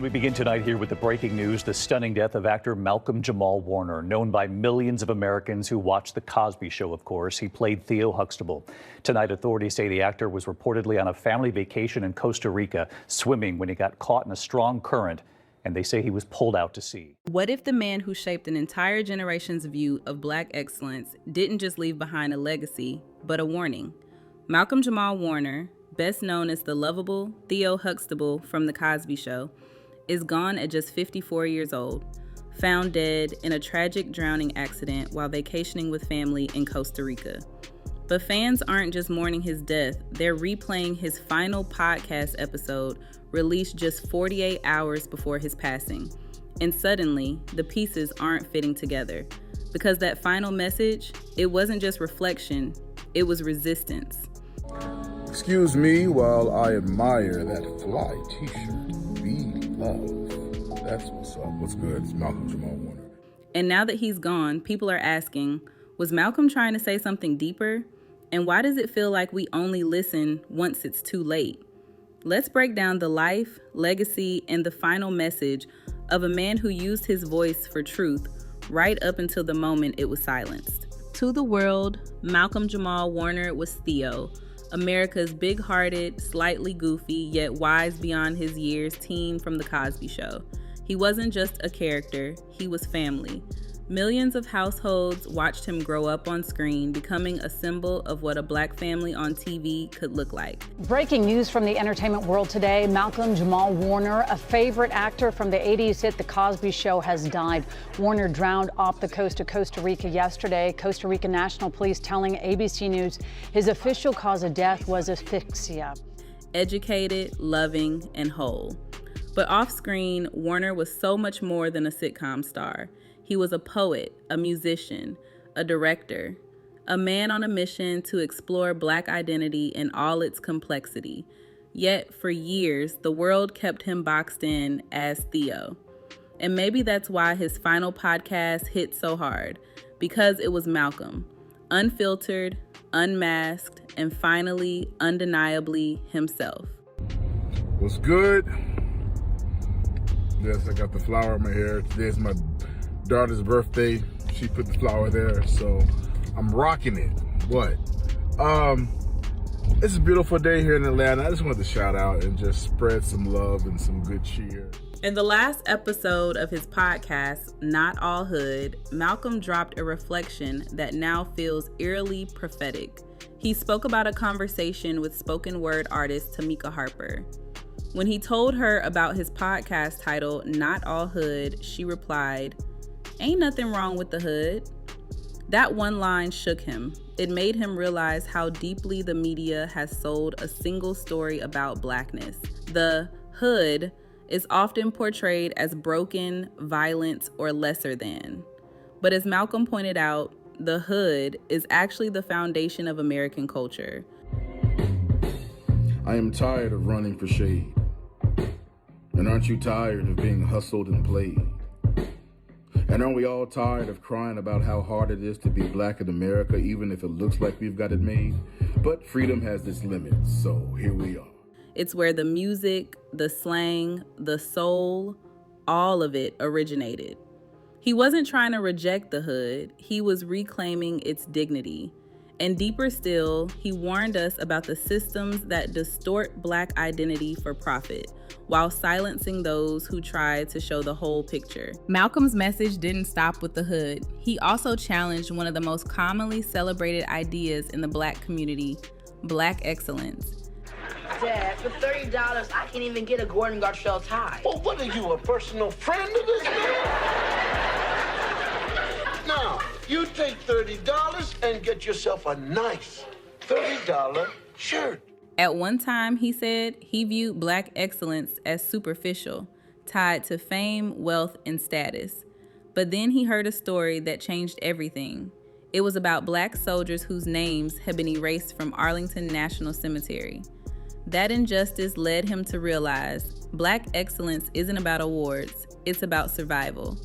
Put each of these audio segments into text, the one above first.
And we begin tonight here with the breaking news, the stunning death of actor Malcolm-Jamal Warner, known by millions of Americans who watched The Cosby Show, of course. He played Theo Huxtable. Tonight, authorities say the actor was reportedly on a family vacation in Costa Rica, swimming when he got caught in a strong current, and they say he was pulled out to sea. What if the man who shaped an entire generation's view of Black excellence didn't just leave behind a legacy, but a warning? Malcolm-Jamal Warner, best known as the lovable Theo Huxtable from The Cosby Show, is gone at just 54 years old, found dead in a tragic drowning accident while vacationing with family in Costa Rica. But fans aren't just mourning his death, they're replaying his final podcast episode released just 48 hours before his passing. And suddenly, the pieces aren't fitting together. Because that final message, it wasn't just reflection, it was resistance. Excuse me while I admire that fly t-shirt. Be love. That's what's up. What's good? It's Malcolm-Jamal Warner. And now that he's gone, people are asking, was Malcolm trying to say something deeper? And why does it feel like we only listen once it's too late? Let's break down the life, legacy, and the final message of a man who used his voice for truth right up until the moment it was silenced. To the world, Malcolm-Jamal Warner was Theo, America's big-hearted, slightly goofy, yet wise beyond his years teen from The Cosby Show. He wasn't just a character, he was family. Millions of households watched him grow up on screen, becoming a symbol of what a Black family on TV could look like. Breaking news from the entertainment world today. Malcolm-Jamal Warner, a favorite actor from the 80s hit The Cosby Show, has died. Warner drowned off the coast of Costa Rica yesterday. Costa Rica National Police telling ABC News his official cause of death was asphyxia. Educated, loving, and whole. But off-screen, Warner was so much more than a sitcom star. He was a poet, a musician, a director, a man on a mission to explore Black identity in all its complexity. Yet, for years, the world kept him boxed in as Theo. And maybe that's why his final podcast hit so hard, because it was Malcolm, unfiltered, unmasked, and finally, undeniably himself. What's good? Yes, I got the flower in my hair. Today's my daughter's birthday. She put the flower there, so I'm rocking it. But it's a beautiful day here in Atlanta. I just wanted to shout out and just spread some love and some good cheer. In the last episode of his podcast, Not All Hood, Malcolm dropped a reflection that now feels eerily prophetic. He spoke about a conversation with spoken word artist Tamika Harper. When he told her about his podcast title, Not All Hood, she replied, "Ain't nothing wrong with the hood." That one line shook him. It made him realize how deeply the media has sold a single story about Blackness. The hood is often portrayed as broken, violent, or lesser than. But as Malcolm pointed out, the hood is actually the foundation of American culture. I am tired of running for shade. And aren't you tired of being hustled and played? And aren't we all tired of crying about how hard it is to be Black in America, even if it looks like we've got it made? But freedom has its limits, so here we are. It's where the music, the slang, the soul, all of it originated. He wasn't trying to reject the hood, he was reclaiming its dignity. And deeper still, he warned us about the systems that distort Black identity for profit, while silencing those who try to show the whole picture. Malcolm's message didn't stop with the hood. He also challenged one of the most commonly celebrated ideas in the Black community, Black excellence. Dad, for $30, I can't even get a Gordon Gartrell tie. Well, what are you, a personal friend of this man? Now, you take $30 and get yourself a nice $30 shirt. At one time, he said, he viewed Black excellence as superficial, tied to fame, wealth, and status. But then he heard a story that changed everything. It was about Black soldiers whose names had been erased from Arlington National Cemetery. That injustice led him to realize Black excellence isn't about awards, it's about survival.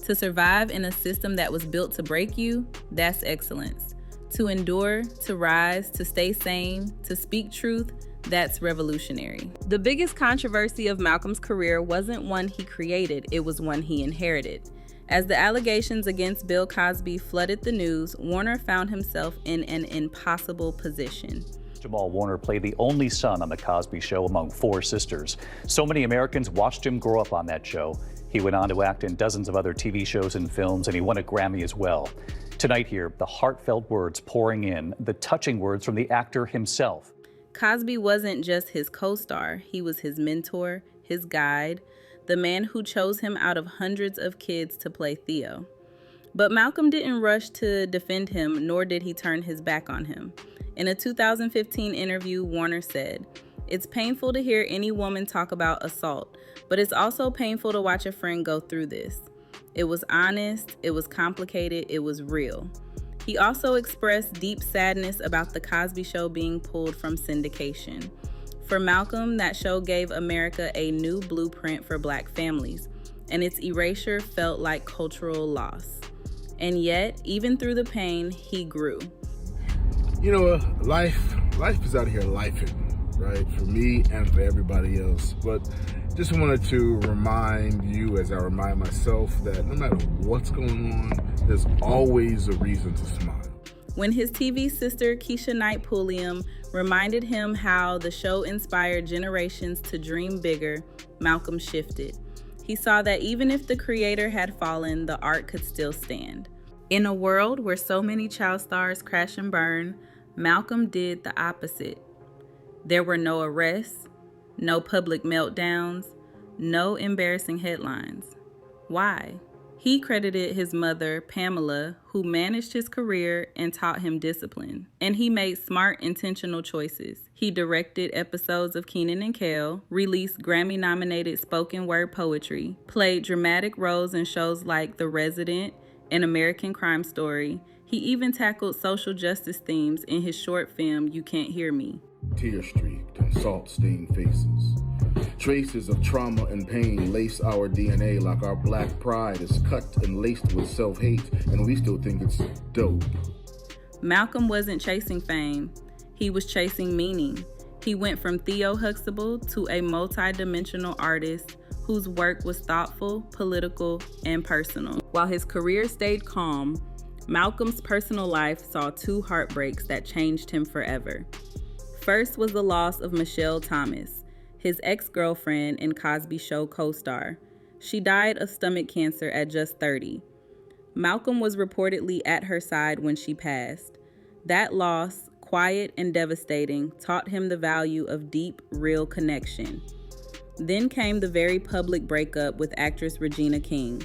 To survive in a system that was built to break you, that's excellence. To endure, to rise, to stay sane, to speak truth, That's revolutionary. The biggest controversy of Malcolm's career wasn't one he created, it was one he inherited. As the allegations against Bill Cosby flooded the news, Warner found himself in an impossible position. Jamal Warner played the only son on The Cosby Show among 4 sisters. So many Americans watched him grow up on that show. He went on to act in dozens of other TV shows and films, and he won a Grammy as well. Tonight here, the heartfelt words pouring in, the touching words from the actor himself. Cosby wasn't just his co-star, he was his mentor, his guide, the man who chose him out of hundreds of kids to play Theo. But Malcolm didn't rush to defend him, nor did he turn his back on him. In a 2015 interview, Warner said, "It's painful to hear any woman talk about assault, but it's also painful to watch a friend go through this. It was honest, it was complicated, it was real." He also expressed deep sadness about The Cosby Show being pulled from syndication. For Malcolm, that show gave America a new blueprint for Black families, and its erasure felt like cultural loss. And yet, even through the pain, he grew. You know, life is out here lifing, right? For me and for everybody else. But just wanted to remind you, as I remind myself, that no matter what's going on, there's always a reason to smile. When his TV sister, Keisha Knight Pulliam, reminded him how the show inspired generations to dream bigger, Malcolm shifted. He saw that even if the creator had fallen, the art could still stand. In a world where so many child stars crash and burn, Malcolm did the opposite. There were no arrests, no public meltdowns, no embarrassing headlines. Why? He credited his mother, Pamela, who managed his career and taught him discipline. And he made smart, intentional choices. He directed episodes of Kenan and Kel, released Grammy-nominated spoken word poetry, played dramatic roles in shows like The Resident and American Crime Story. He even tackled social justice themes in his short film, You Can't Hear Me. Tear-streaked and salt-stained faces. Traces of trauma and pain lace our DNA like our Black pride is cut and laced with self-hate, and we still think it's dope. Malcolm wasn't chasing fame. He was chasing meaning. He went from Theo Huxtable to a multi-dimensional artist whose work was thoughtful, political, and personal. While his career stayed calm, Malcolm's personal life saw 2 heartbreaks that changed him forever. First was the loss of Michelle Thomas, his ex-girlfriend and Cosby Show co-star. She died of stomach cancer at just 30. Malcolm was reportedly at her side when she passed. That loss, quiet and devastating, taught him the value of deep, real connection. Then came the very public breakup with actress Regina King.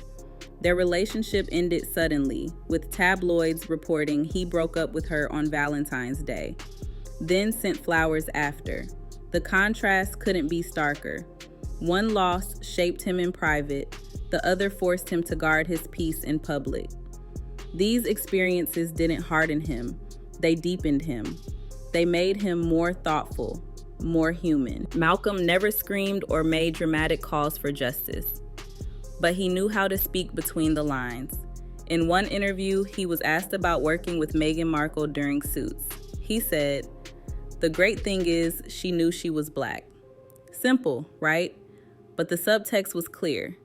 Their relationship ended suddenly, with tabloids reporting he broke up with her on Valentine's Day, then sent flowers after. The contrast couldn't be starker. One loss shaped him in private, the other forced him to guard his peace in public. These experiences didn't harden him, they deepened him. They made him more thoughtful, more human. Malcolm never screamed or made dramatic calls for justice, but he knew how to speak between the lines. In one interview, he was asked about working with Meghan Markle during Suits. He said, "The great thing is she knew she was Black." Simple, right? But the subtext was clear.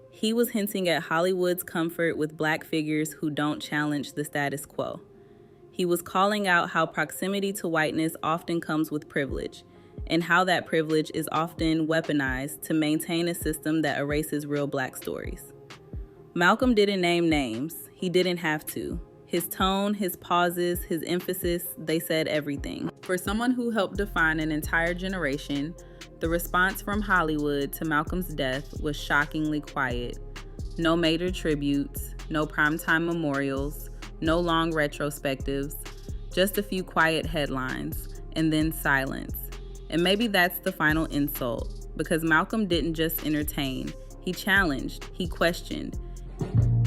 He was hinting at Hollywood's comfort with Black figures who don't challenge the status quo. He was calling out how proximity to whiteness often comes with privilege, and how that privilege is often weaponized to maintain a system that erases real Black stories. Malcolm didn't name names. He didn't have to. His tone, his pauses, his emphasis, they said everything. For someone who helped define an entire generation, the response from Hollywood to Malcolm's death was shockingly quiet. No major tributes, no primetime memorials, no long retrospectives, just a few quiet headlines, and then silence. And maybe that's the final insult, because Malcolm didn't just entertain, he challenged, he questioned.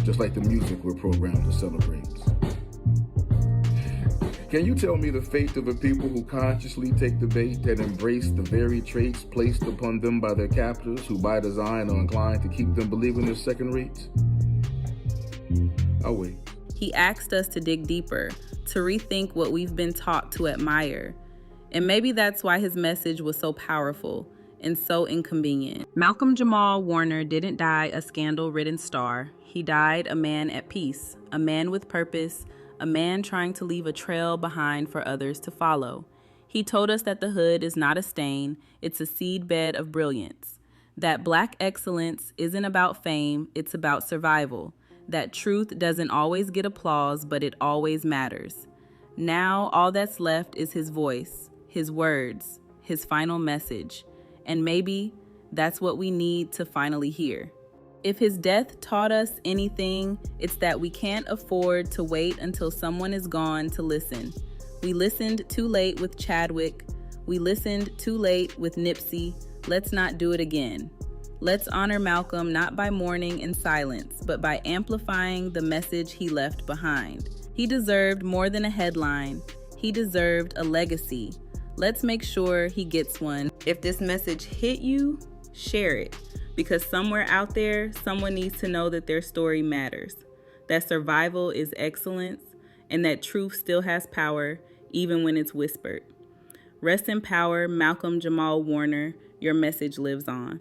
Just like the music we're programmed to celebrate. Can you tell me the fate of a people who consciously take the bait and embrace the very traits placed upon them by their captors, who by design are inclined to keep them believing they're second rates? I'll wait. He asked us to dig deeper, to rethink what we've been taught to admire. And maybe that's why his message was so powerful and so inconvenient. Malcolm-Jamal Warner didn't die a scandal-ridden star. He died a man at peace, a man with purpose, a man trying to leave a trail behind for others to follow. He told us that the hood is not a stain, it's a seedbed of brilliance. That Black excellence isn't about fame, it's about survival. That truth doesn't always get applause, but it always matters. Now all that's left is his voice, his words, his final message. And maybe that's what we need to finally hear. If his death taught us anything, it's that we can't afford to wait until someone is gone to listen. We listened too late with Chadwick. We listened too late with Nipsey. Let's not do it again. Let's honor Malcolm not by mourning in silence, but by amplifying the message he left behind. He deserved more than a headline. He deserved a legacy. Let's make sure he gets one. If this message hit you, share it. Because somewhere out there, someone needs to know that their story matters, that survival is excellence, and that truth still has power, even when it's whispered. Rest in power, Malcolm-Jamal Warner. Your message lives on.